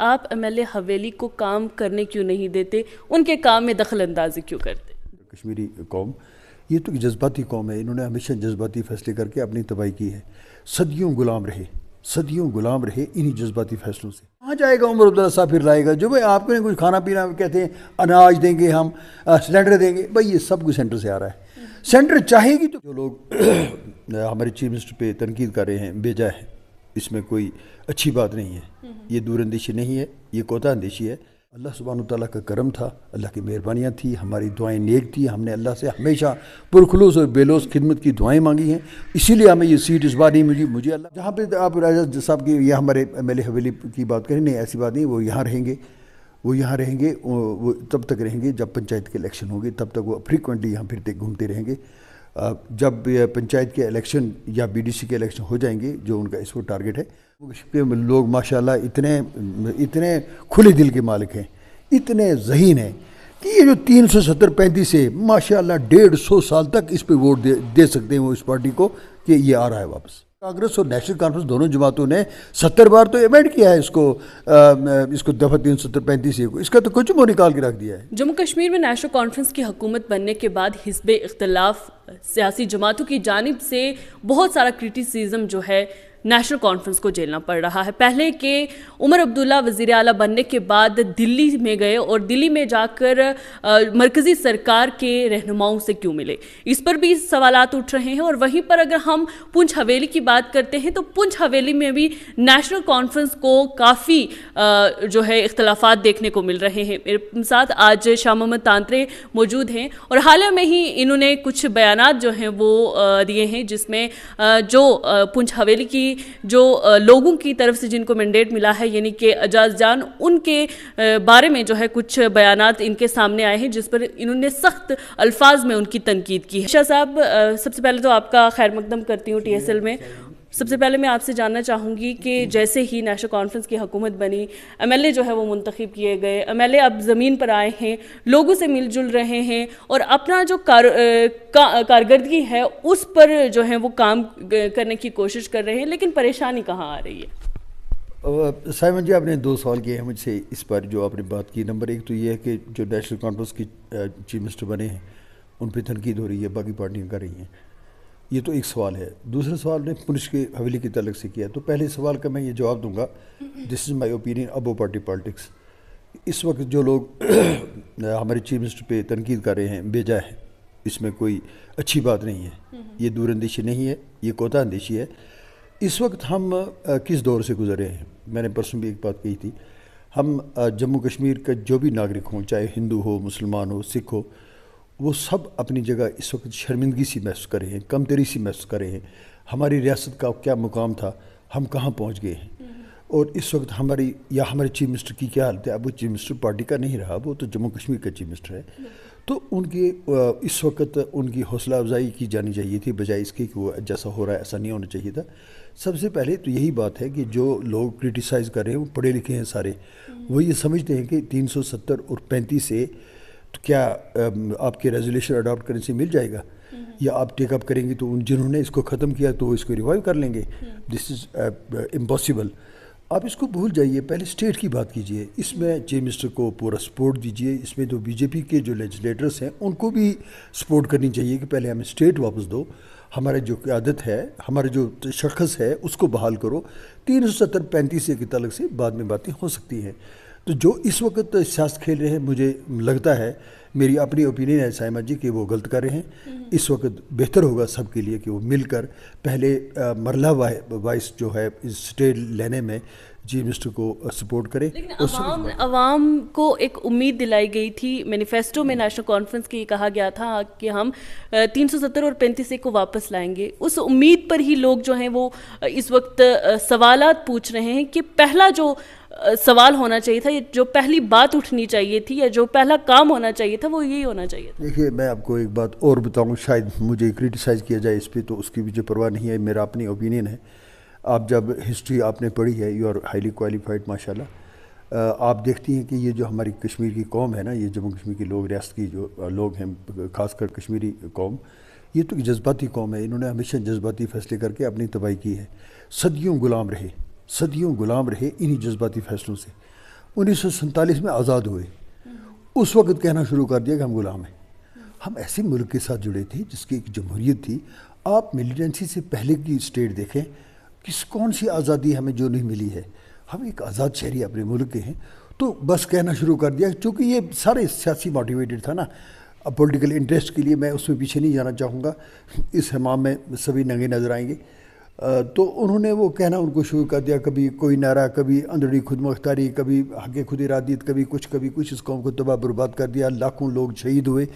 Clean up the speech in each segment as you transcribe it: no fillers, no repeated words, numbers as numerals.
آپ M L A حویلی کو کام کرنے کیوں نہیں دیتے، ان کے کام میں دخل اندازی کیوں کرتے؟ کشمیری قوم یہ تو جذباتی قوم ہے، انہوں نے ہمیشہ جذباتی فیصلے کر کے اپنی تباہی کی ہے، صدیوں غلام رہے انہی جذباتی فیصلوں سے۔ کہاں جائے گا عمر عبداللہ صاحب، پھر لائے گا جو بھائی آپ کو کچھ کھانا پینا کہتے ہیں اناج دیں گے، ہم سلنڈر دیں گے، بھائی یہ سب کچھ سینٹر سے آ رہا ہے، سینٹر چاہے گی تو جو لوگ ہمارے چیف منسٹر پہ تنقید کر رہے ہیں بھیجا ہے، اس میں کوئی اچھی بات نہیں ہے، یہ دور اندیشی نہیں ہے، یہ کوتا اندیشی ہے۔ اللہ سبحانہ وتعالیٰ کا کرم تھا، اللہ کی مہربانیاں تھی، ہماری دعائیں نیک تھی، ہم نے اللہ سے ہمیشہ پرخلوص اور بے لوث خدمت کی دعائیں مانگی ہیں، اسی لیے ہمیں یہ سیٹ اس بار نہیں ملی۔ مجھے اللہ جہاں پہ آپ راجہ صاحب کی یہ ہمارے ایم ایل اے حویلی کی بات کریں، نہیں ایسی بات نہیں، وہ یہاں رہیں گے، وہ تب تک رہیں گے جب پنچایت کے الیکشن ہوں گے، تب تک وہ فریکوینٹلی یہاں پھرتے گھومتے رہیں گے۔ جب پنچایت کے الیکشن یا بی ڈی سی کے الیکشن ہو جائیں گے، جو ان کا اس وقت ٹارگیٹ ہے، لوگ ماشاءاللہ اتنے کھلے دل کے مالک ہیں، اتنے ذہین ہیں کہ یہ جو 370-35 ہے ماشاءاللہ 150 سال تک اس پہ ووٹ دے سکتے ہیں وہ اس پارٹی کو کہ یہ آ رہا ہے واپس۔ کانگریس اور نیشنل کانفرنس دونوں جماعتوں نے 70 بار تو ایمینڈ کیا ہے اس کو دفعہ 370-35 کو، اس کا تو کچھ وہ نکال کے رکھ دیا ہے۔ جموں کشمیر میں نیشنل کانفرنس کی حکومت بننے کے بعد حزب اختلاف سیاسی جماعتوں کی جانب سے بہت سارا کرٹیسزم جو ہے نیشنل کانفرنس کو جھیلنا پڑ رہا ہے۔ پہلے کہ عمر عبداللہ وزیر اعلیٰ بننے کے بعد دلی میں گئے اور دلی میں جا کر مرکزی سرکار کے رہنماؤں سے کیوں ملے، اس پر بھی سوالات اٹھ رہے ہیں۔ اور وہیں پر اگر ہم پونچھ حویلی کی بات کرتے ہیں تو پونچھ حویلی میں بھی نیشنل کانفرنس کو کافی جو ہے اختلافات دیکھنے کو مل رہے ہیں۔ میرے ساتھ آج شاہ محمد تانترے موجود ہیں اور حالیہ میں ہی انہوں نے کچھ بیانات جو ہیں وہ دیے ہیں، جس میں جو پونچھ حویلی کی جو لوگوں کی طرف سے جن کو مینڈیٹ ملا ہے، یعنی کہ اعجاز جان، ان کے بارے میں جو ہے کچھ بیانات ان کے سامنے آئے ہیں جس پر انہوں نے سخت الفاظ میں ان کی تنقید کی ہے۔ شاہ صاحب، سب سے پہلے تو آپ کا خیر مقدم کرتی ہوں ٹی ایس ایل میں۔ سب سے پہلے میں آپ سے جاننا چاہوں گی کہ جیسے ہی نیشنل کانفرنس کی حکومت بنی، ایم ایل اے جو ہے وہ منتخب کیے گئے، ایم ایل اے اب زمین پر آئے ہیں، لوگوں سے مل جل رہے ہیں اور اپنا جو کارکردگی ہے اس پر جو ہے وہ کام کرنے کی کوشش کر رہے ہیں، لیکن پریشانی کہاں آ رہی ہے؟ سائمن جی، آپ نے 2 سوال کیے ہیں مجھ سے اس پر جو آپ نے بات کی۔ نمبر 1 تو یہ ہے کہ جو نیشنل کانفرنس کی چیف منسٹر بنے ہیں ان پہ تنقید ہو رہی ہے، باقی پارٹیاں کر رہی ہیں، یہ تو ایک سوال ہے۔ دوسرا سوال نے پونچھ کے حویلی کے تعلق سے کیا، تو پہلے سوال کا میں یہ جواب دوں گا، this is my opinion about party politics. اس وقت جو لوگ ہمارے چیف منسٹر پہ تنقید کر رہے ہیں بھیجا ہے، اس میں کوئی اچھی بات نہیں ہے، یہ دور اندیشی نہیں ہے، یہ کوتا اندیشی ہے۔ اس وقت ہم کس دور سے گزر رہے ہیں؟ میں نے پرسوں بھی ایک بات کہی تھی، ہم جموں کشمیر کا جو بھی ناگرک ہوں، چاہے ہندو ہو، مسلمان ہو، سکھ ہو، وہ سب اپنی جگہ اس وقت شرمندگی سی محسوس کر رہے ہیں، کمتری سی محسوس کر رہے ہیں۔ ہماری ریاست کا کیا مقام تھا، ہم کہاں پہنچ گئے ہیں، اور اس وقت ہمارے چیف منسٹر کی کیا حالت ہے۔ اب وہ چیف منسٹر پارٹی کا نہیں رہا، وہ تو جموں کشمیر کا چیف منسٹر ہے، تو ان کے اس وقت ان کی حوصلہ افزائی کی جانی چاہیے تھی، بجائے اس کے کہ وہ جیسا ہو رہا ہے ایسا نہیں ہونا چاہیے تھا۔ سب سے پہلے تو یہی بات ہے کہ جو لوگ کرٹیسائز کر رہے ہیں وہ پڑھے لکھے ہیں سارے، وہ یہ سمجھتے ہیں کہ 370 اور 35 سے تو کیا آپ کے ریزولیوشن اڈاپٹ کرنے سے مل جائے گا، یا آپ ٹیک اپ کریں گے تو جنہوں نے اس کو ختم کیا تو وہ اس کو ریوائیو کر لیں گے۔ دس از امپاسبل۔ آپ اس کو بھول جائیے، پہلے اسٹیٹ کی بات کیجئے، اس میں چیف منسٹر کو پورا سپورٹ دیجئے، اس میں تو بی جے پی کے جو لیجسلیٹرز ہیں ان کو بھی سپورٹ کرنی چاہیے کہ پہلے ہمیں اسٹیٹ واپس دو، ہمارے جو قیادت ہے، ہمارے جو شخص ہے اس کو بحال کرو۔ 370-35 کے تعلق سے بعد میں باتیں ہو سکتی ہیں۔ تو جو اس وقت سیاست کھیل رہے ہیں، مجھے لگتا ہے، میری اپنی اوپینین ہے سائمہ جی، کہ وہ غلط کر رہے ہیں۔ اس وقت بہتر ہوگا سب کے لیے کہ وہ مل کر پہلے مرحلہ وائز جو ہے اسٹیٹ لینے میں چیف منسٹر کو سپورٹ کریں۔ لیکن عوام کو ایک امید دلائی گئی تھی، مینیفیسٹو میں نیشنل کانفرنس کے یہ کہا گیا تھا کہ ہم 370 اور 35 کو واپس لائیں گے۔ اس امید پر ہی لوگ جو ہیں وہ اس وقت سوالات پوچھ رہے ہیں کہ پہلا جو سوال ہونا چاہیے تھا، جو پہلی بات اٹھنی چاہیے تھی، یا جو پہلا کام ہونا چاہیے تھا، وہ یہی ہونا چاہیے تھا۔ دیکھیے، میں آپ کو ایک بات اور بتاؤں، شاید مجھے کرٹیسائز کیا جائے اس پہ، تو اس کی مجھے پرواہ نہیں ہے، میرا اپنی اوپینین ہے۔ آپ جب ہسٹری آپ نے پڑھی ہے، یو آر ہائیلی کوالیفائڈ ماشاءاللہ، آپ دیکھتی ہیں کہ یہ جو ہماری کشمیر کی قوم ہے نا، یہ جموں کشمیر کے لوگ، ریاست کی جو لوگ ہیں، خاص کر کشمیری قوم، یہ تو جذباتی قوم ہے، انہوں نے ہمیشہ جذباتی فیصلے کر کے اپنی تباہی کی ہے، صدیوں غلام رہے انہی جذباتی فیصلوں سے۔ 1947 میں آزاد ہوئے، اس وقت کہنا شروع کر دیا کہ ہم غلام ہیں۔ ہم ایسے ملک کے ساتھ جڑے تھے جس کی ایک جمہوریت تھی۔ آپ ملیٹنسی سے پہلے کی اسٹیٹ دیکھیں، کون سی آزادی ہمیں جو نہیں ملی ہے، ہم ایک آزاد شہری اپنے ملک کے ہیں۔ تو بس کہنا شروع کر دیا، چونکہ یہ سارے سیاسی موٹیویٹڈ تھا نا، پولیٹیکل انٹرسٹ کے لیے۔ میں اس میں پیچھے نہیں جانا چاہوں گا، اس حمام میں سبھی ننگے نظر آئیں گے۔ تو انہوں نے وہ کہنا ان کو شروع کر دیا، کبھی کوئی نعرہ، کبھی اندرونی خود مختاری، کبھی حق خود ارادیت، کبھی کچھ اس قوم کو تباہ برباد کر دیا، لاکھوں لوگ شہید ہوئے۔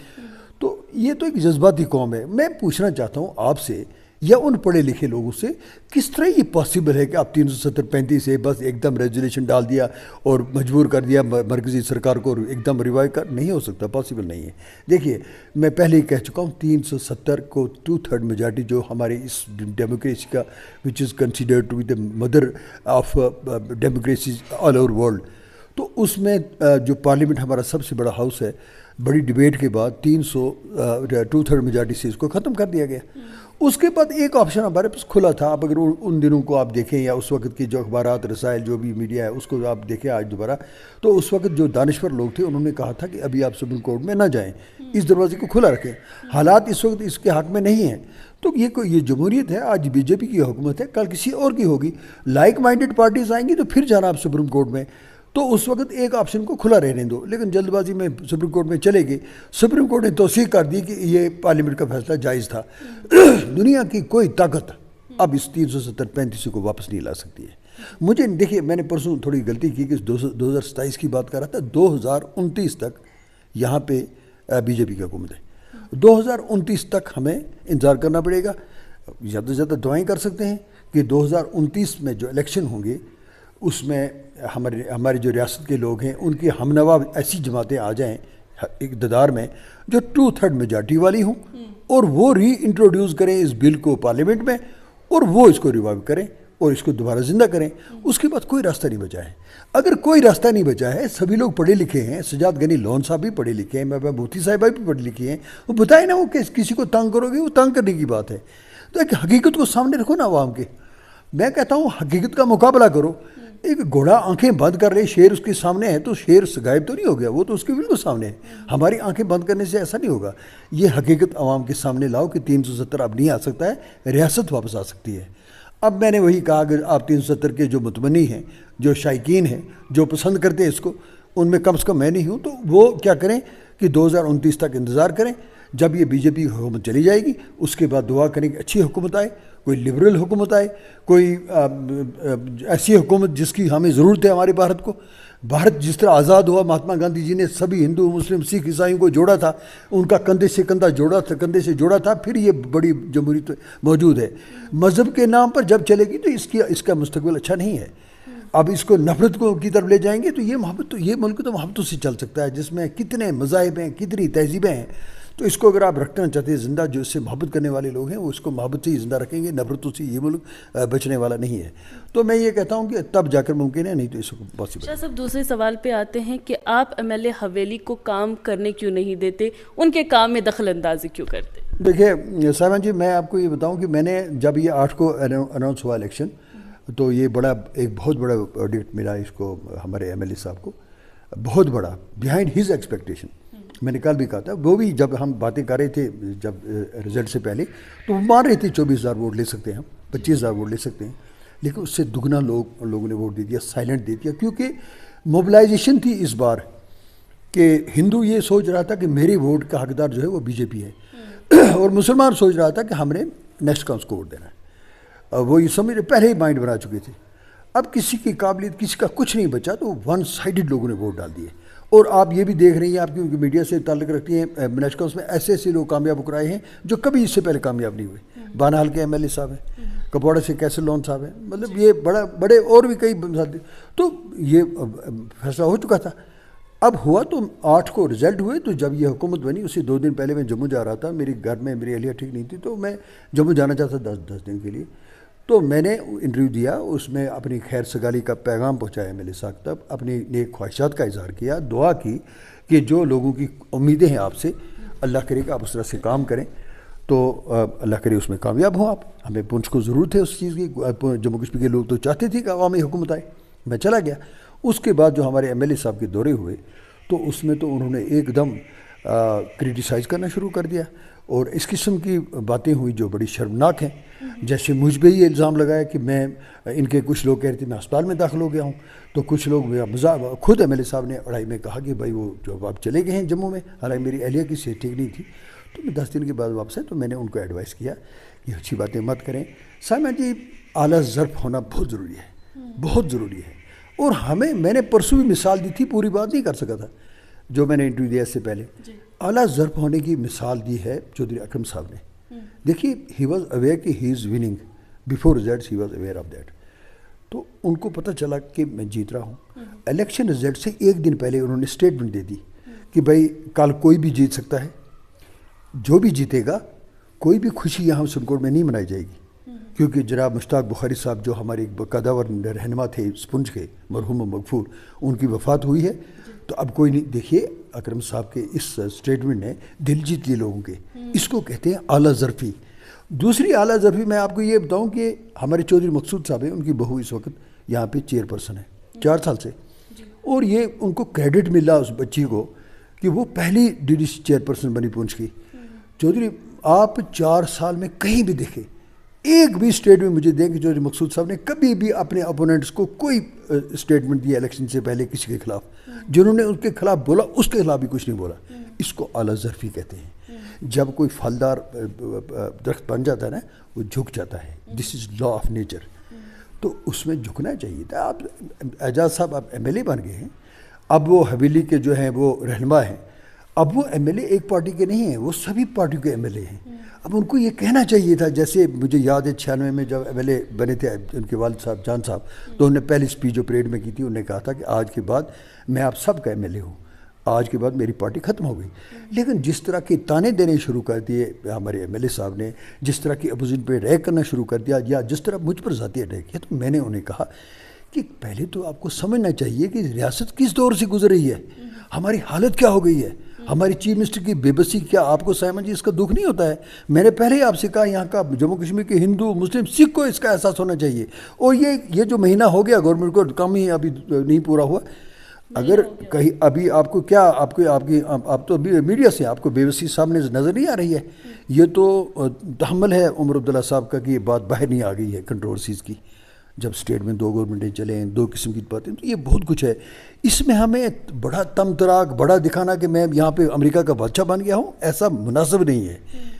تو یہ تو ایک جذباتی قوم ہے۔ میں پوچھنا چاہتا ہوں آپ سے یا ان پڑھے لکھے لوگوں سے، کس طرح یہ پاسبل ہے کہ آپ 370-35 سے بس ایک دم ریزولیوشن ڈال دیا اور مجبور کر دیا مرکزی سرکار کو ایک دم ریوائو کر؟ نہیں ہو سکتا، پاسبل نہیں ہے۔ دیکھیے میں پہلے ہی کہہ چکا ہوں، 370 کو 2/3 میجارٹی جو ہمارے اس ڈیموکریسی کا which is considered to be the mother of democracy all over world, تو اس میں جو پارلیمنٹ ہمارا سب سے بڑا ہاؤس ہے، بڑی ڈیبیٹ کے بعد 2/3 میجارٹی سے اس کو ختم کر دیا گیا۔ اس کے بعد ایک آپشن ہمارے پاس کھلا تھا۔ اب اگر ان دنوں کو آپ دیکھیں یا اس وقت کی جو اخبارات، رسائل، جو بھی میڈیا ہے، اس کو آپ دیکھیں آج دوبارہ، تو اس وقت جو دانشور لوگ تھے انہوں نے کہا تھا کہ ابھی آپ سپریم کورٹ میں نہ جائیں، اس دروازے کو کھلا رکھیں۔ حالات اس وقت اس کے حق میں نہیں ہیں۔ تو یہ جمہوریت ہے، آج بی جے پی کی حکومت ہے، کل کسی اور کی ہوگی، لائک مائنڈڈ پارٹیز آئیں گی تو پھر جانا آپ سپریم کورٹ میں۔ تو اس وقت ایک آپشن کو کھلا رہنے دو، لیکن جلد بازی میں سپریم کورٹ میں چلے گئے۔ سپریم کورٹ نے توثیق کر دی کہ یہ پارلیمنٹ کا فیصلہ جائز تھا۔ دنیا کی کوئی طاقت اب اس 370-35 کو واپس نہیں لا سکتی ہے۔ مجھے دیکھیے، میں نے پرسوں تھوڑی غلطی کی کہ 2027 کی بات کر رہا تھا، 2029 تک یہاں پہ بی جے پی کی حکومت ہے۔ 2029 تک ہمیں انتظار کرنا پڑے گا۔ زیادہ سے زیادہ دعائیں کر سکتے ہیں کہ 2029 میں جو الیکشن ہوں گے اس میں ہمارے جو ریاست کے لوگ ہیں ان کی ہمنوا ایسی جماعتیں آ جائیں اقتدار میں جو 2/3 میجارٹی والی ہوں، اور وہ ری انٹروڈیوس کریں اس بل کو پارلیمنٹ میں، اور وہ اس کو ریوائیو کریں اور اس کو دوبارہ زندہ کریں۔ اس کے بعد کوئی راستہ نہیں بچا ہے۔ اگر کوئی راستہ نہیں بچا ہے، سبھی لوگ پڑھے لکھے ہیں، سجاد غنی لون صاحب بھی پڑھے لکھے ہیں، محبوبہ مفتی صاحبہ بھی پڑھے لکھے ہیں، وہ بتائیں نا، وہ کسی کو تنگ کرو گے، وہ تنگ کرنے کی بات ہے۔ تو ایک حقیقت کو سامنے رکھو نا عوام کے۔ میں کہتا ہوں حقیقت کا مقابلہ کرو۔ ایک گھوڑا آنکھیں بند کر لے، شیر اس کے سامنے ہے تو شیر غائب تو نہیں ہو گیا، وہ تو اس کے بالکل سامنے ہے۔ ہماری آنکھیں بند کرنے سے ایسا نہیں ہوگا۔ یہ حقیقت عوام کے سامنے لاؤ کہ 370 اب نہیں آ سکتا ہے، ریاست واپس آ سکتی ہے۔ اب میں نے وہی کہا کہ آپ 370 کے جو متمنی ہیں، جو شائقین ہیں، جو پسند کرتے ہیں اس کو، ان میں کم سے کم میں نہیں ہوں، تو وہ کیا کریں کہ 2029 تک انتظار کریں۔ جب یہ بی جے پی حکومت چلی جائے گی، اس کے بعد دعا کریں کہ اچھی حکومت آئے، کوئی لبرل حکومت آئے، کوئی ایسی حکومت جس کی ہمیں ضرورت ہے ہمارے بھارت کو۔ بھارت جس طرح آزاد ہوا، مہاتما گاندھی جی نے سبھی ہندو، مسلم، سکھ، عیسائیوں کو جوڑا تھا، ان کا کندھے سے جوڑا تھا، پھر یہ بڑی جمہوریت موجود ہے۔ مذہب کے نام پر جب چلے گی تو اس کا مستقبل اچھا نہیں ہے۔ اب اس کو نفرت کی طرف لے جائیں گے تو یہ ملک تو محبتوں سے چل سکتا ہے، جس میں کتنے مذاہب ہیں، کتنی تہذیبیں ہیں۔ تو اس کو اگر آپ رکھنا چاہتے ہیں زندہ، جو اس سے محبت کرنے والے لوگ ہیں وہ اس کو محبت سے ہی زندہ رکھیں گے، نفرتوں سے یہ ملک بچنے والا نہیں ہے۔ تو میں یہ کہتا ہوں کہ تب جا کر ممکن ہے، نہیں تو اس کو پاسبل۔ شاہ صاحب، دوسرے سوال پہ آتے ہیں کہ آپ ایم ایل اے حویلی کو کام کرنے کیوں نہیں دیتے، ان کے کام میں دخل اندازی کیوں کرتے؟ دیکھیے صاحبان جی، میں آپ کو یہ بتاؤں کہ میں نے جب یہ 8 کو اناؤنس ہوا الیکشن، تو یہ ایک بہت بڑا پروڈکٹ ملا اس کو، ہمارے ایم ایل اے صاحب کو، بہت بڑا، بیہائنڈ ہز ایکسپیکٹیشن۔ میں نے کل بھی کہا تھا، وہ بھی جب ہم باتیں کر رہے تھے جب رزلٹ سے پہلے، تو وہ مان رہے تھے 24,000 ووٹ لے سکتے ہیں ہم، 25,000 ووٹ لے سکتے ہیں، لیکن اس سے دگنا لوگوں نے ووٹ دے دیا، سائلنٹ دے دیا، کیونکہ موبلائزیشن تھی اس بار کہ ہندو یہ سوچ رہا تھا کہ میرے ووٹ کا حقدار جو ہے وہ بی جے پی ہے، اور مسلمان سوچ رہا تھا کہ ہم نے نیکسٹ کاؤنس کو ووٹ دینا ہے۔ وہ یہ سمجھ پہلے ہی مائنڈ بنا چکے تھے۔ اب کسی کی قابلیت، کسی کا کچھ نہیں بچا، تو ون سائیڈڈ لوگوں نے ووٹ ڈال دیے۔ اور آپ یہ بھی دیکھ رہی ہیں، آپ کی میڈیا سے تعلق رکھتی ہیں، نیشنل کاؤنس میں ایسے لوگ کامیاب ہو کر آئے ہیں جو کبھی اس سے پہلے کامیاب نہیں ہوئے۔ بانہال کے ایم ایل اے صاحب ہیں، کپواڑہ سے کیسر لون صاحب ہیں، مطلب یہ بڑے اور بھی کئی مثال۔ تو یہ فیصلہ ہو چکا تھا۔ اب ہوا تو 8 کو رزلٹ ہوئے، تو جب یہ حکومت بنی اس سے 2 دن پہلے میں جموں جا رہا تھا، میرے گھر میں میری اہلیہ ٹھیک نہیں تھی، تو میں جموں جانا چاہتا تھا 10 دن کے لیے۔ تو میں نے انٹرویو دیا، اس میں اپنی خیر سگالی کا پیغام پہنچایا میرے ساتھ، تب اپنی نیک خواہشات کا اظہار کیا، دعا کی کہ جو لوگوں کی امیدیں ہیں آپ سے، اللہ کرے کہ آپ اس طرح سے کام کریں، تو اللہ کرے اس میں کامیاب ہوں آپ۔ ہمیں پونچھ کو ضرورت ہے اس چیز کی، جموں کشمیر کے لوگ تو چاہتے تھے کہ عوامی حکومت آئے۔ میں چلا گیا، اس کے بعد جو ہمارے ایم ایل اے صاحب کے دورے ہوئے تو اس میں تو انہوں نے ایک دم کرٹیسائز کرنا شروع کر دیا، اور اس قسم کی باتیں ہوئی جو بڑی شرمناک ہیں. جیسے مجھ پہ یہ الزام لگایا کہ میں، ان کے کچھ لوگ کہہ رہے تھے میں اسپتال میں داخل ہو گیا ہوں، تو کچھ لوگ خود ایم ایل اے صاحب نے اڑائی میں کہا کہ بھائی وہ جو آپ چلے گئے ہیں جموں میں، حالانکہ میری اہلیہ کی صحت ٹھیک نہیں تھی، تو میں 10 دن کے بعد واپس آیا. تو میں نے ان کو ایڈوائز کیا یہ اچھی باتیں مت کریں. سائمہ جی، اعلیٰ ظرف ہونا بہت ضروری ہے، بہت ضروری ہے. اور میں نے پرسوں بھی مثال دی تھی، پوری بات نہیں کر سکا تھا جو میں نے انٹرویو دیا اس سے پہلے. اعلیٰ ظرف ہونے کی مثال دی ہے چودھری اکرم صاحب نے. دیکھیے ہی واز اویئر کہ he is winning before results, he was aware of that. تو ان کو پتہ چلا کہ میں جیت رہا ہوں. الیکشن رزلٹ سے ایک دن پہلے انہوں نے اسٹیٹمنٹ دے دی کہ بھائی کل کوئی بھی جیت سکتا ہے، جو بھی جیتے گا کوئی بھی خوشی یہاں سنکوٹ میں نہیں منائی جائے گی، کیونکہ جناب مشتاق بخاری صاحب جو ہمارے ایک قداور رہنما تھے اسپنج کے، مرحوم و مغفور، ان کی وفات ہوئی ہے. تو اب کوئی نہیں. دیکھیے اکرم صاحب کے اس اسٹیٹمنٹ نے دل جیت لیے لوگوں کے. اس کو کہتے ہیں اعلیٰ ظرفی. دوسری اعلیٰ ظرفی میں آپ کو یہ بتاؤں کہ ہمارے چودھری مقصود صاحب ہیں، ان کی بہو اس وقت یہاں پہ چیئر پرسن ہے 4 سال سے، اور یہ ان کو کریڈٹ ملا اس بچی کو کہ وہ پہلی D D C chairperson بنی پونچھ کی. چودھری آپ 4 سال میں کہیں بھی دیکھیں، ایک بھی اسٹیٹ میں مجھے دیں کہ چودھری مقصود صاحب نے کبھی بھی اپنے اپوننٹس کو کوئی اسٹیٹمنٹ دیا الیکشن سے پہلے کسی کے خلاف، جنہوں نے ان کے خلاف بولا اس کے خلاف بھی کچھ نہیں بولا. اس کو اعلیٰ ظرفی کہتے ہیں. جب کوئی پھلدار درخت بن جاتا ہے نا، وہ جھک جاتا ہے. دس از لا آف نیچر. تو اس میں جھکنا چاہیے تھا. آپ اعجاز صاحب اب ایم ایل اے بن گئے ہیں، اب وہ حویلی کے جو ہیں وہ رہنما ہیں. اب وہ ایم ایل اے ایک پارٹی کے نہیں ہیں، وہ سبھی پارٹیوں کے ایم ایل اے ہیں. اب ان کو یہ کہنا چاہیے تھا، جیسے مجھے یاد ہے 96 میں جب ایم ایل اے بنے تھے ان کے والد صاحب جان صاحب، تو انہوں نے پہلی اسپیچ جو پریڈ میں کی تھی، انہوں نے کہا تھا کہ آج کے بعد میں آپ سب کا ایم ایل اے ہوں، آج کے بعد میری پارٹی ختم ہو گئی. لیکن جس طرح کے تانے دینے شروع کر دیے ہمارے ایم ایل اے صاحب نے، جس طرح کی اپوزیشن پہ اٹیک کرنا شروع کر دیا، یا جس طرح مجھ پر ذاتی اٹیک کیا، تو میں نے انہیں کہا کہ پہلے تو آپ کو سمجھنا چاہیے کہ ریاست کس دور سے گزر رہی ہے، ہماری حالت کیا ہو گئی ہے، ہماری چیف منسٹر کی بے بسی. کیا آپ کو سائمہ جی اس کا دکھ نہیں ہوتا ہے؟ میں نے پہلے ہی آپ سے کہا یہاں کا جموں کشمیر کے ہندو مسلم سکھ کو اس کا احساس ہونا چاہیے. اور یہ جو مہینہ ہو گیا گورنمنٹ کو کام ہی ابھی نہیں پورا ہوا. اگر کہیں ابھی آپ کو کیا آپ تو ابھی میڈیا سے آپ کو بے بسی سامنے نظر نہیں آ رہی ہے؟ یہ تو تحمل ہے عمر عبداللہ صاحب کا کہ یہ بات باہر نہیں آ گئی ہے کنٹروورسیز کی. جب اسٹیٹ میں 2 گورنمنٹیں چلیں، 2 قسم کی باتیں، تو یہ بہت کچھ ہے. اس میں ہمیں بڑا تم تراک بڑا دکھانا کہ میں یہاں پہ امریکہ کا بادشاہ بن گیا ہوں، ایسا مناسب نہیں ہے.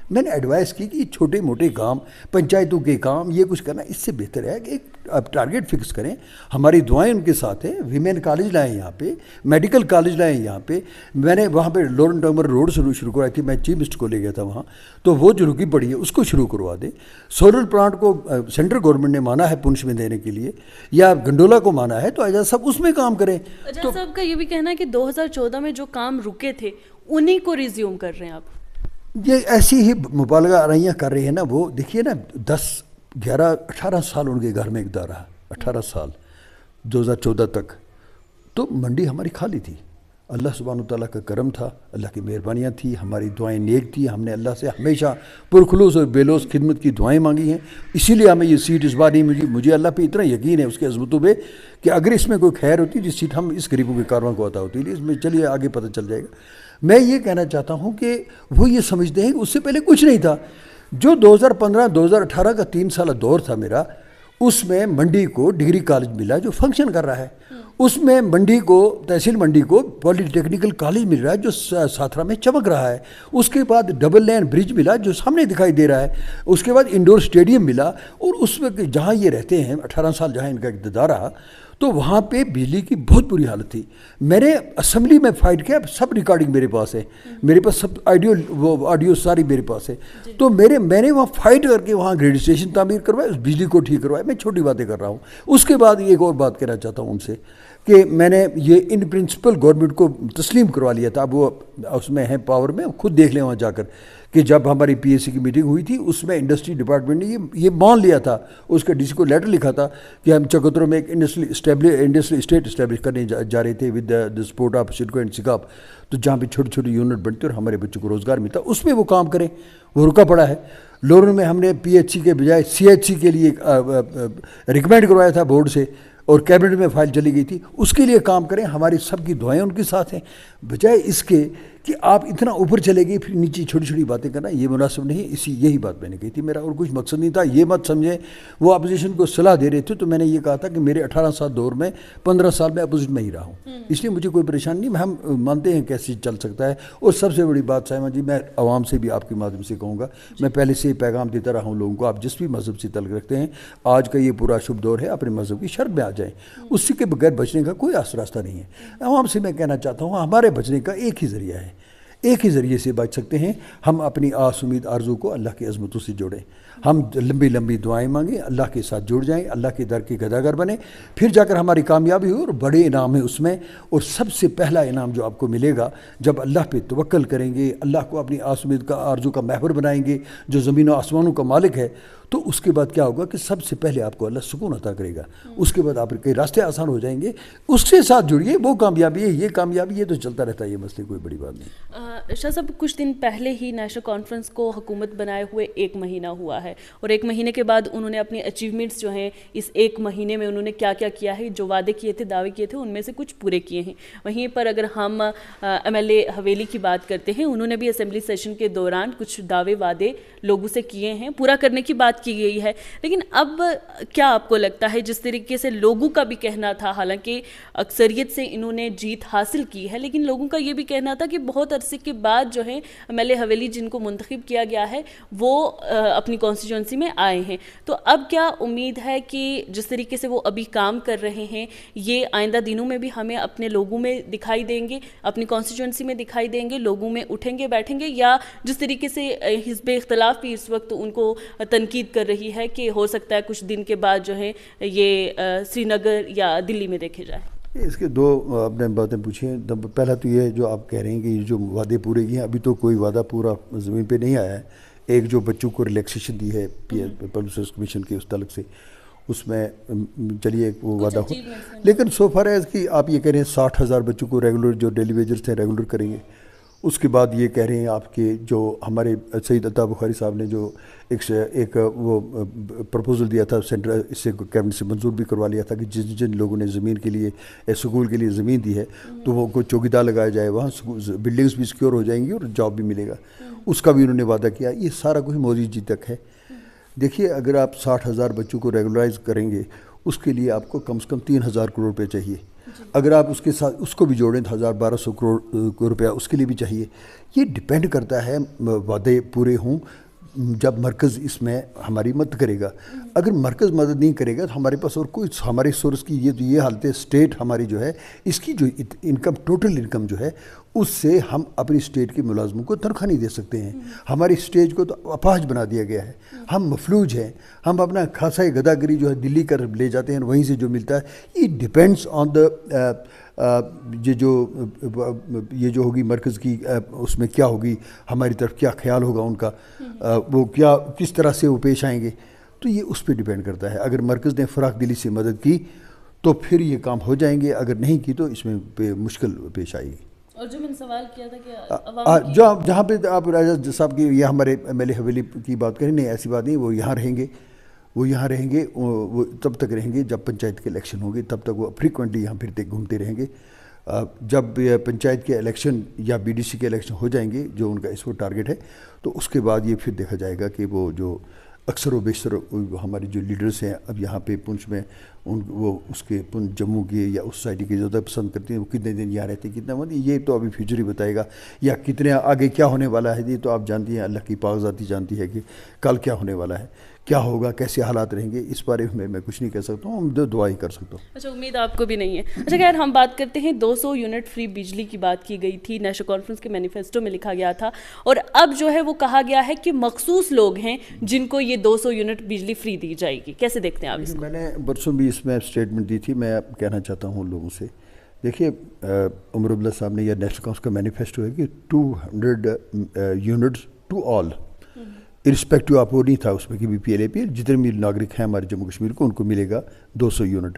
میں نے ایڈوائز کی کہ چھوٹے موٹے کام، پنچایتوں کے کام، یہ کچھ کرنا اس سے بہتر ہے کہ آپ ٹارگیٹ فکس کریں. ہماری دعائیں ان کے ساتھ ہیں. ویمن کالج لائیں یہاں پہ، میڈیکل کالج لائیں یہاں پہ. میں نے وہاں پہ لورن ٹمبر روڈ شروع کروائی تھی، میں چیف منسٹر کو لے گیا تھا وہاں، تو وہ جو رکی پڑی ہے اس کو شروع کروا دیں. سولر پلانٹ کو سینٹرل گورنمنٹ نے مانا ہے پونچھ میں دینے کے لیے، یا گنڈولا کو مانا ہے، تو اعجاز صاحب اس میں کام کریں. اعجاز صاحب کا یہ بھی کہنا ہے کہ 2014 میں جو کام رکے تھے انہی کو ریزیوم کر رہے ہیں آپ. یہ ایسی ہی مبالغہ آرائیاں کر رہی ہیں نا. وہ دیکھیے نا 10 11 18 سال ان کے گھر میں اقتدار رہا، 18 سال 2014 تک. تو منڈی ہماری خالی تھی. اللہ سبحانہ تعالیٰ کا کرم تھا، اللہ کی مہربانیاں تھی، ہماری دعائیں نیک تھی. ہم نے اللہ سے ہمیشہ پرخلوص اور بے لوث خدمت کی دعائیں مانگی ہیں. اسی لیے ہمیں یہ سیٹ اس بار نہیں ملی. مجھے اللہ پہ اتنا یقین ہے اس کے عظمتوں پہ کہ اگر اس میں کوئی خیر ہوتی جس سیٹ ہم اس غریبوں کے کارواں کو عطا ہوتی. اس میں چلیے آگے پتہ چل جائے گا. میں یہ کہنا چاہتا ہوں کہ وہ یہ سمجھتے ہیں کہ اس سے پہلے کچھ نہیں تھا. جو 2015 2018 کا 3 سالہ دور تھا میرا، اس میں منڈی کو ڈگری کالج ملا جو فنکشن کر رہا ہے. اس میں منڈی کو، تحصیل منڈی کو پولی ٹیکنیکل کالج مل رہا ہے جو ساتھرا میں چمک رہا ہے. اس کے بعد ڈبل لین برج ملا جو سامنے دکھائی دے رہا ہے. اس کے بعد انڈور اسٹیڈیم ملا. اور اس وقت جہاں یہ رہتے ہیں 18 سال جہاں ان کا اقتدار رہا، تو وہاں پہ بجلی کی بہت بری حالت تھی. میں نے اسمبلی میں فائٹ کیا، سب ریکارڈنگ میرے پاس ہے، میرے پاس سب آڈیو ساری میرے پاس ہے. تو میں نے وہاں فائٹ کر کے وہاں گریڈ اسٹیشن تعمیر کروایا، اس بجلی کو ٹھیک کروایا. میں چھوٹی باتیں کر رہا ہوں. اس کے بعد ایک اور بات کہنا چاہتا ہوں ان سے کہ میں نے یہ ان پرنسپل گورنمنٹ کو تسلیم کروا لیا تھا. اب وہ اس میں ہیں پاور میں، خود دیکھ لیں وہاں جا کر کہ جب ہماری پی ایس سی کی میٹنگ ہوئی تھی اس میں انڈسٹری ڈپارٹمنٹ نے یہ مان لیا تھا. اس کے ڈی سی کو لیٹر لکھا تھا کہ ہم چکوتروں میں ایک انڈسٹری اسٹیٹ اسٹیبلش کرنے جا رہے تھے ود دا سپورٹ آف سڈکو اینڈ سکاپ. تو جہاں پہ چھوٹی چھوٹی یونٹ بنتے اور ہمارے بچوں کو روزگار ملتا، اس میں وہ کام کریں. وہ رکا پڑا ہے. لورن میں ہم نے پی ایچ سی کے بجائے سی ایچ سی کے لیے ریکمینڈ کروایا تھا بورڈ سے، اور کیبنٹ میں فائل چلی گئی تھی، اس کے لیے کام کریں. ہماری سب کی دعائیں ان کے ساتھ ہیں، بجائے اس کے کہ آپ اتنا اوپر چلے گئے پھر نیچے چھوٹی چھوٹی باتیں کرنا یہ مناسب نہیں. یہی بات میں نے کہی تھی، میرا اور کچھ مقصد نہیں تھا. یہ مت سمجھیں وہ اپوزیشن کو صلاح دے رہے تھے تو میں نے یہ کہا تھا کہ میرے 18 سال دور میں 15 سال میں اپوزیشن میں ہی رہا ہوں، اس لیے مجھے کوئی پریشانی نہیں. ہم مانتے ہیں کیسے چل سکتا ہے. اور سب سے بڑی بات سائمہ جی، میں عوام سے بھی آپ کے مادھیم سے کہوں گا، میں پہلے سے پیغام دیتا رہا ہوں لوگوں کو، آپ جس بھی مذہب سے تعلق رکھتے ہیں، آج کا یہ پورا شبھ دور ہے، اپنے مذہب کی شرط میں آ جائیں. اس سے کے بغیر بچنے کا کوئی راستہ نہیں ہے. عوام سے میں کہنا چاہتا ہوں ہمارے بچنے کا ایک ہی ذریعہ ہے، ایک ہی ذریعے سے بچ سکتے ہیں. ہم اپنی آس امید آرزو کو اللہ کی عظمتوں سے جوڑیں، ہم لمبی لمبی دعائیں مانگیں، اللہ کے ساتھ جڑ جائیں، اللہ کے در کے گداگر بنیں، پھر جا کر ہماری کامیابی ہو. اور بڑے انعام ہیں اس میں، اور سب سے پہلا انعام جو آپ کو ملے گا جب اللہ پہ توکل کریں گے، اللہ کو اپنی آس امید کا آرزو کا محور بنائیں گے، جو زمین و آسمانوں کا مالک ہے، تو اس کے بعد کیا ہوگا کہ سب سے پہلے آپ کو اللہ سکون عطا کرے گا. اس کے بعد آپ کے راستے آسان ہو جائیں گے. اس کے ساتھ جڑیے، وہ کامیابی ہے، یہ کامیابی، یہ تو چلتا رہتا ہے، یہ مسئلے کوئی بڑی بات نہیں. شاہ صاحب، کچھ دن پہلے ہی نیشنل کانفرنس کو حکومت بنائے ہوئے 1 مہینہ ہوا ہے، اور 1 مہینے کے بعد انہوں نے اپنی اچیومنٹس جو ہیں اس 1 مہینے میں انہوں نے کیا کیا کیا ہے، جو وعدے کیے تھے، دعوے کیے تھے، ان میں سے کچھ پورے کیے ہیں. وہیں پر اگر ہم MLA حویلی کی بات کرتے ہیں، انہوں نے بھی اسمبلی سیشن کے دوران کچھ دعوے وعدے لوگوں سے کیے ہیں، پورا کرنے کی بات کی گئی ہے. لیکن اب کیا آپ کو لگتا ہے جس طریقے سے لوگوں کا بھی کہنا تھا، حالانکہ اکثریت سے انہوں نے جیت حاصل کی ہے، لیکن لوگوں کا یہ بھی کہنا تھا کہ بہت عرصے کے بعد جو ہے MLA حویلی جن کو منتخب کیا گیا ہے وہ اپنی کانسٹیچوئنسی میں آئے ہیں. تو اب کیا امید ہے کہ جس طریقے سے وہ ابھی کام کر رہے ہیں یہ آئندہ دنوں میں بھی ہمیں اپنے لوگوں میں دکھائی دیں گے، اپنی کانسٹیچوئنسی میں دکھائی دیں گے، لوگوں میں اٹھیں گے بیٹھیں گے، یا جس طریقے سے حزب اختلاف بھی اس وقت ان کو تنقید کر رہی ہے کہ ہو سکتا ہے کچھ دن کے بعد جو ہے یہ سری نگر یا دلی میں دیکھے جائے؟ اس کے 2 آپ نے باتیں پوچھی ہیں. پہلا تو یہ جو آپ کہہ رہے ہیں کہ یہ جو وعدے پورے کیے ہیں، ابھی تو کوئی وعدہ پورا زمین پہ نہیں آیا ہے. ایک جو بچوں کو ریلیکسیشن دی ہے پبلک سروس کمیشن کے اس تعلق سے، اس میں چلیے وہ وعدہ ہو، لیکن سو فار ایز کہ آپ یہ کہہ رہے ہیں 60,000 بچوں کو ریگولر جو ڈیلی ویجرز تھے ریگولر کریں گے. اس کے بعد یہ کہہ رہے ہیں آپ کے جو ہمارے سید عطا بخاری صاحب نے جو ایک وہ پرپوزل دیا تھا سینٹر، اس سے کیبنٹ سے منظور بھی کروا لیا تھا کہ جن لوگوں نے زمین کے لیے سکول کے لیے زمین دی ہے تو وہ کوئی چوکیدار لگایا جائے، وہاں بلڈنگز بھی سیکیور ہو جائیں گی اور جاب بھی ملے گا. اس کا بھی انہوں نے وعدہ کیا. یہ سارا کچھ مودی جی تک ہے. دیکھیے اگر آپ 60,000 بچوں کو ریگولرائز کریں گے، اس کے لیے آپ کو کم سے کم 3,000 کروڑ روپے چاہیے. اگر آپ اس کے ساتھ اس کو بھی جوڑیں تو 1,200 کروڑ روپیہ اس کے لیے بھی چاہیے. یہ ڈپینڈ کرتا ہے وعدے پورے ہوں جب مرکز اس میں ہماری مدد کرے گا. اگر مرکز مدد نہیں کرے گا تو ہمارے پاس اور کوئی ہمارے سورس کی یہ حالت ہے. اسٹیٹ ہماری جو ہے اس کی جو انکم ٹوٹل انکم جو ہے اس سے ہم اپنی اسٹیٹ کے ملازموں کو تنخواہ نہیں دے سکتے ہیں. ہماری اسٹیج کو تو اپاہج بنا دیا گیا ہے. ہم مفلوج ہیں. ہم اپنا خاصا گداگری جو ہے دلی کر لے جاتے ہیں، وہیں سے جو ملتا ہے. یہ ڈپینڈس آن دا یہ جو ہوگی مرکز کی اس میں کیا ہوگی، ہماری طرف کیا خیال ہوگا ان کا، وہ کیا کس طرح سے وہ پیش آئیں گے. تو یہ اس پہ ڈپینڈ کرتا ہے. اگر مرکز نے فراخ دلی سے مدد کی تو پھر یہ کام ہو جائیں گے، اگر نہیں کی تو اس میں مشکل پیش آئے گی. اور جو میں نے سوال کیا تھا کہ جہاں پہ آپ راجہ صاحب کی یہ ہمارے MLA حویلی کی بات کریں، نہیں ایسی بات نہیں. وہ یہاں رہیں گے، وہ تب تک رہیں گے جب پنچایت کے الیکشن ہوں گے، تب تک وہ فریکوینٹلی یہاں پھرتے گھومتے رہیں گے. جب پنچایت کے الیکشن یا BDC کے الیکشن ہو جائیں گے جو ان کا اس وقت ٹارگیٹ ہے، تو اس کے بعد یہ پھر دیکھا جائے گا کہ وہ جو اکثر و بیشتر ہمارے جو لیڈرز ہیں اب یہاں پہ پونچھ میں، وہ اس کے جموں کے یا اس سوسائٹی کے زیادہ پسند کرتے ہیں، وہ کتنے دن یہاں رہتے ہیں، کتنا مطلب یہ تو ابھی فیوچر ہی بتائے گا، یا کتنے آگے کیا ہونے والا ہے. یہ تو آپ جانتی ہیں، اللہ کی پاک ذاتی جانتی ہے کہ کل کیا ہونے والا ہے، کیا ہوگا، کیسے حالات رہیں گے. اس بارے میں کچھ نہیں کہہ سکتا ہوں، دعا ہی کر سکتا ہوں. اچھا، امید آپ کو بھی نہیں ہے. اچھا خیر، ہم بات کرتے ہیں 200 یونٹ فری بجلی کی بات کی گئی تھی، نیشنل کانفرنس کے مینیفیسٹو میں لکھا گیا تھا، اور اب جو ہے وہ کہا گیا ہے کہ مخصوص لوگ ہیں جن کو یہ 200 یونٹ بجلی فری دی جائے گی. کیسے دیکھتے ہیں آپ اس کو؟ میں نے برسوں بھی اس میں اسٹیٹمنٹ دی تھی. میں کہنا چاہتا ہوں لوگوں سے، دیکھیے عمر عبداللہ صاحب نے یا نیشنل کانفرنس کا مینیفیسٹو ہے کہ 200 یونٹس ٹو آل، ارسپیکٹو آپ وہ نہیں تھا اس میں کہ BPL جتنے بھی ناگرک ہیں ہمارے جموں کشمیر کو ان کو ملے گا 200 یونٹ.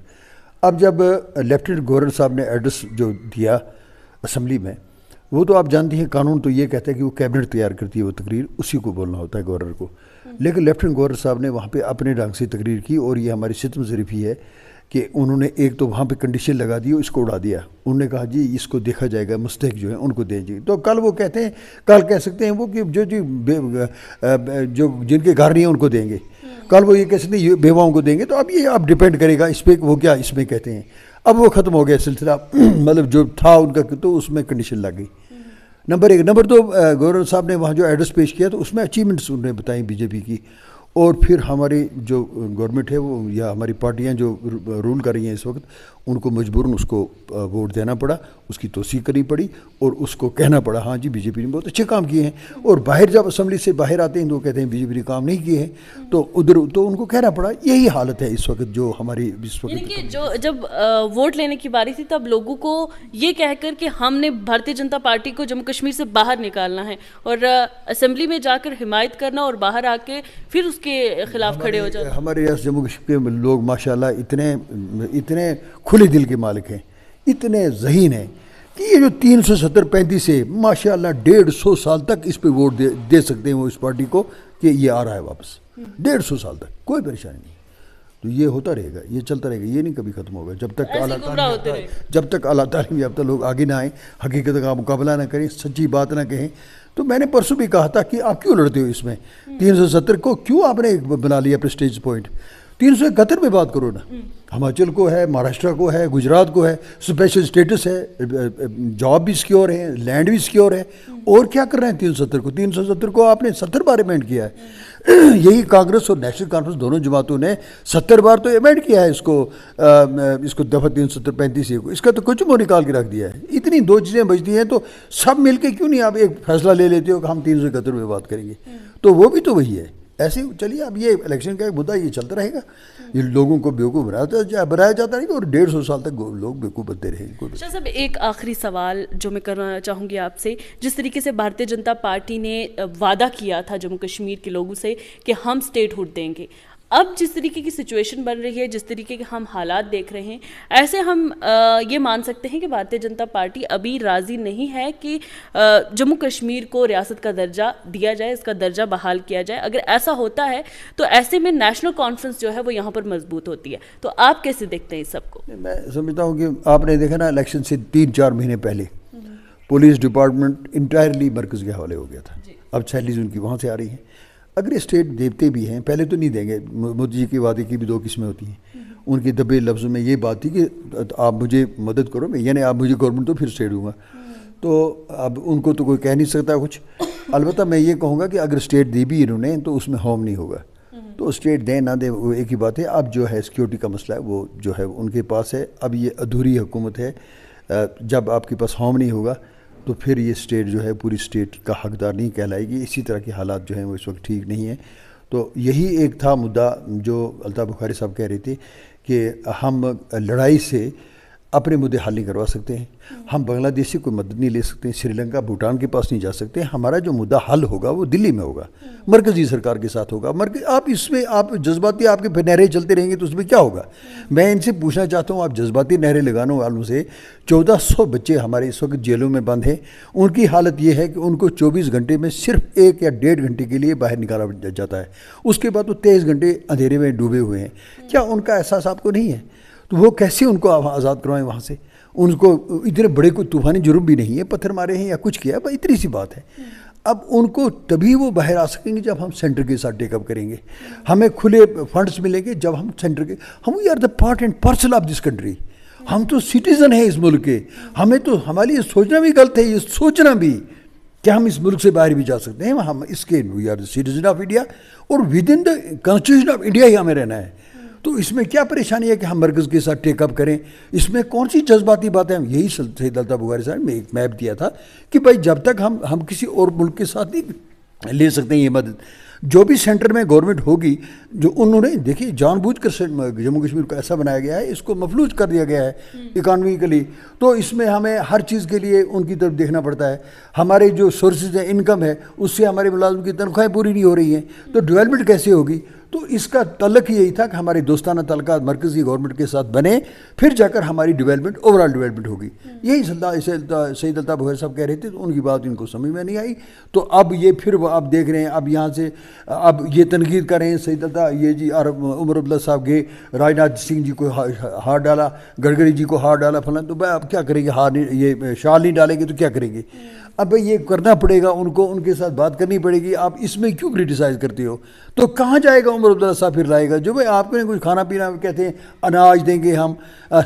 اب جب لیفٹیننٹ گورنر صاحب نے ایڈریس جو دیا اسمبلی میں، وہ تو آپ جانتی ہیں قانون تو یہ کہتا ہے کہ وہ کیبنٹ تیار کرتی ہے، وہ تقریر اسی کو بولنا ہوتا ہے گورنر کو. لیکن لیفٹیننٹ گورنر صاحب نے وہاں پہ اپنے ڈھنگ سے تقریر کی، اور یہ ہماری ستم ظریفی ہے کہ انہوں نے ایک تو وہاں پہ کنڈیشن لگا دی اس کو اڑا دیا. انہوں نے کہا جی اس کو دیکھا جائے گا, مستحق جو ہیں ان کو دیں گے. تو کل وہ کہتے ہیں, کل کہہ سکتے ہیں وہ کہ جو جن کے گھر نہیں ہیں ان کو دیں گے, کل وہ یہ کہہ سکتے ہیں بیواؤں کو دیں گے. تو اب یہ اب ڈپینڈ کرے گا اس پہ وہ کیا اس میں کہتے ہیں. اب وہ ختم ہو گیا سلسلہ, مطلب جو تھا ان کا تو اس میں کنڈیشن لگ گئی. نمبر 1. نمبر 2, گورنر صاحب نے وہاں جو ایڈریس پیش کیا تو اس میں اچیومنٹس انہوں نے بتائیں بی جے پی کی. اور پھر ہماری جو گورنمنٹ ہے وہ یا ہماری پارٹیاں جو رول کر رہی ہیں اس وقت, ان کو مجبوراً اس کو ووٹ دینا پڑا, اس کی توثیق کرنی پڑی اور اس کو کہنا پڑا ہاں جی بی جے پی نے بہت اچھے کام کیے ہیں. اور باہر جب اسمبلی سے باہر آتے ہیں تو وہ کہتے ہیں بی جے پی نے کام نہیں کیے ہیں, تو ادھر تو ان کو کہنا پڑا. یہی حالت ہے اس وقت جو ہماری اس وقت. یعنی کہ جب ووٹ لینے کی باری تھی تب لوگوں کو یہ کہہ کر کہ ہم نے بھارتیہ جنتا پارٹی کو جموں کشمیر سے باہر نکالنا ہے اور اسمبلی میں جا کر حمایت کرنا اور باہر آ کے پھر اس کے خلاف کھڑے ہو جاتے. ہمارے یہاں جموں کشمیر کے لوگ ماشاءاللہ اتنے کھلے دل کے مالک ہیں, اتنے ذہین ہیں کہ یہ جو 370-35 سے ماشاءاللہ 150 سال تک اس پہ ووٹ دے سکتے ہیں وہ اس پارٹی کو کہ یہ آ رہا ہے واپس. 150 سال تک کوئی پریشانی نہیں. تو یہ ہوتا رہے گا, یہ چلتا رہے گا, یہ نہیں کبھی ختم ہوگا جب تک اعلیٰ تعلیم یافتہ لوگ آگے نہ آئیں, حقیقت کا مقابلہ نہ کریں, سچی بات نہ کہیں. تو میں نے پرسوں بھی کہا تھا کہ آپ کیوں لڑتے ہو اس میں, 370 کو کیوں آپ نے بنا لیا پریسٹیج پوائنٹ. 371 پہ بات کرو نا. ہماچل کو ہے, مہاراشٹر کو ہے, گجرات کو ہے, اسپیشل اسٹیٹس ہے, جاب بھی سکیور ہے, لینڈ بھی سکیور ہے. اور کیا کر رہے ہیں 370 کو آپ نے 70 بار امینڈ کیا ہے. یہی کانگریس اور نیشنل کانفرنس دونوں جماعتوں نے 70 بار تو امینڈ کیا ہے اس کو دفعہ 370-35 کو. اس کا تو کچھ وہ نکال کے رکھ دیا ہے. اتنی 2 چیزیں بچتی ہیں تو سب مل کے کیوں نہیں آپ ایک فیصلہ لے لیتے ہو کہ ہم 371 پہ بات کریں گے. تو وہ بھی تو وہی ہے. ایسے چلیے اب یہ الیکشن کا ایک مدعا یہ چلتا رہے گا, یہ لوگوں کو بیوقوف بنایا جاتا رہے گا اور 150 سال تک لوگ بیوقوف بنتے رہیں گے. شاہ صاحب ایک آخری سوال جو میں کرنا چاہوں گی آپ سے, جس طریقے سے بھارتیہ جنتا پارٹی نے وعدہ کیا تھا جموں کشمیر کے لوگوں سے کہ ہم اسٹیٹ ہوڈ دیں گے, اب جس طریقے کی سچویشن بن رہی ہے, جس طریقے کے ہم حالات دیکھ رہے ہیں, ایسے ہم یہ مان سکتے ہیں کہ بھارتیہ جنتا پارٹی ابھی راضی نہیں ہے کہ جموں کشمیر کو ریاست کا درجہ دیا جائے, اس کا درجہ بحال کیا جائے. اگر ایسا ہوتا ہے تو ایسے میں نیشنل کانفرنس جو ہے وہ یہاں پر مضبوط ہوتی ہے. تو آپ کیسے دیکھتے ہیں اس سب کو؟ میں سمجھتا ہوں کہ آپ نے دیکھا نا الیکشن سے 3-4 مہینے پہلے پولیس ڈپارٹمنٹ انٹائرلی مرکز کے حوالے ہو گیا تھا. اب سیلریز ان کی وہاں سے آ رہی ہیں. اگر اسٹیٹ دیتے بھی ہیں, پہلے تو نہیں دیں گے, مودی جی کے وعدے کی بھی 2 قسمیں ہوتی ہیں. ان کے دبے لفظوں میں یہ بات تھی کہ آپ مجھے مدد کرو, یعنی آپ مجھے گورنمنٹ تو پھر اسٹیٹ دوں گا. تو اب ان کو تو کوئی کہہ نہیں سکتا کچھ. البتہ میں یہ کہوں گا کہ اگر اسٹیٹ دی بھی انہوں نے تو اس میں ہوم نہیں ہوگا. تو اسٹیٹ دیں نہ دیں وہ ایک ہی بات ہے. اب جو ہے سیکیورٹی کا مسئلہ ہے وہ جو ہے ان کے پاس ہے. اب یہ ادھوری حکومت ہے. جب آپ کے پاس ہوم نہیں ہوگا تو پھر یہ اسٹیٹ جو ہے پوری اسٹیٹ کا حقدار نہیں کہلائے گی. اسی طرح کے حالات جو ہیں وہ اس وقت ٹھیک نہیں ہیں. تو یہی ایک تھا مدعا جو الطاف بخاری صاحب کہہ رہے تھے کہ ہم لڑائی سے اپنے مدعے حل نہیں کروا سکتے ہیں. ہم بنگلہ دیش سے کوئی مدد نہیں لے سکتے ہیں, سری لنکا بھوٹان کے پاس نہیں جا سکتے. ہمارا جو مدعا حل ہوگا وہ دلی میں ہوگا, مرکزی سرکار کے ساتھ ہوگا. آپ اس میں آپ جذباتی آپ کے نعرے چلتے رہیں گے تو اس میں کیا ہوگا. میں ان سے پوچھنا چاہتا ہوں, آپ جذباتی نعرے لگانے والوں سے 1400 بچے ہمارے اس وقت جیلوں میں بند ہیں. ان کی حالت یہ ہے کہ ان کو 24 گھنٹے میں صرف 1 یا 1.5 گھنٹے کے لیے باہر نکالا جاتا ہے. اس کے بعد وہ 23 گھنٹے اندھیرے میں ڈوبے ہوئے ہیں. کیا ان کا احساس آپ کو نہیں ہے؟ تو وہ کیسے ان کو آزاد کروائیں وہاں سے؟ ان کو اتنے بڑے کوئی طوفانی جرم بھی نہیں ہے, پتھر مارے ہیں یا کچھ کیا ہے, اتنی سی بات ہے. اب ان کو تبھی وہ باہر آ سکیں گے جب ہم سینٹر کے ساتھ ٹیک اپ کریں گے. ہمیں کھلے فنڈز ملیں گے جب ہم سینٹر کے, ہم we are the part and parcel of this country. ہم تو سٹیزن ہیں اس ملک کے. ہمیں تو ہمارے لیے سوچنا بھی غلط ہے, یہ سوچنا بھی کہ ہم اس ملک سے باہر بھی جا سکتے ہیں. ہم اس کے we are the citizen of India اور within the constitution of India ہی ہمیں رہنا ہے. تو اس میں کیا پریشانی ہے کہ ہم مرکز کے ساتھ ٹیک اپ کریں؟ اس میں کون سی جذباتی بات ہے؟ یہی سید الطاف بخاری صاحب نے ایک میپ دیا تھا کہ بھائی جب تک ہم کسی اور ملک کے ساتھ نہیں لے سکتے ہیں یہ مدد. جو بھی سینٹر میں گورنمنٹ ہوگی, جو انہوں نے دیکھیے جان بوجھ کر جموں کشمیر کو ایسا بنایا گیا ہے, اس کو مفلوج کر دیا گیا ہے اکانومیکلی. تو اس میں ہمیں ہر چیز کے لیے ان کی طرف دیکھنا پڑتا ہے. ہمارے جو سورسز ہیں انکم ہے اس سے ہمارے ملازم کی تنخواہیں پوری نہیں ہو رہی ہیں, تو ڈیولپمنٹ کیسے ہوگی؟ تو اس کا تعلق یہی تھا کہ ہمارے دوستانہ تعلقات مرکزی گورنمنٹ کے ساتھ بنے، پھر جا کر ہماری ڈیولپمنٹ اوورال ڈیولپمنٹ ہوگی. یہی سید الطاف بخاری صاحب کہہ رہے تھے، تو ان کی بات ان کو سمجھ میں نہیں آئی. تو اب یہ پھر آپ دیکھ رہے ہیں، اب یہاں سے اب یہ تنقید کر رہے ہیں سید الطاف، یہ جی عمر عبداللہ صاحب گئے، راجناتھ سنگھ جی کو ہار ڈالا، گڈکری جی کو ہار ڈالا فلاں، تو بھائی اب کیا کریں گے، ہار نہیں، یہ شال نہیں ڈالیں گے تو کیا کریں گے. اب یہ کرنا پڑے گا ان کو، ان کے ساتھ بات کرنی پڑے گی. آپ اس میں کیوں کرٹیسائز کرتے ہو؟ تو کہاں جائے گا عمر عبداللہ صاحب؟ پھر لائے گا جو بھائی آپ کو کچھ کھانا پینا کہتے ہیں، اناج دیں گے ہم،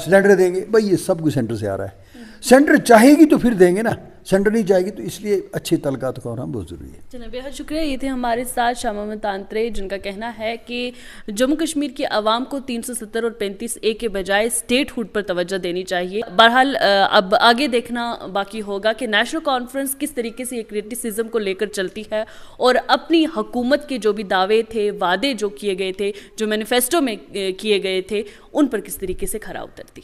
سلنڈر دیں گے. بھائی یہ سب کچھ سینٹر سے آ رہا ہے. سینٹر چاہے گی تو پھر دیں گے نا، سینٹر نہیں چاہے گی. تو اس لیے اچھے تعلقات کا ہونا بہت ضروری ہے. چلیں، بہت شکریہ. یہ تھے ہمارے ساتھ شاہ محمد تانترے، جن کا کہنا ہے کہ جموں کشمیر کی عوام کو 370 اور 35A کے بجائے اسٹیٹ ہوڈ پر توجہ دینی چاہیے. بہرحال اب آگے دیکھنا باقی ہوگا کہ نیشنل کانفرنس کس طریقے سے یہ کرٹیسزم کو لے کر چلتی ہے اور اپنی حکومت کے جو بھی دعوے تھے، وعدے جو کیے گئے تھے، جو مینیفیسٹو میں کیے گئے تھے، ان پر کس طریقے سے کھرا اترتی ہے.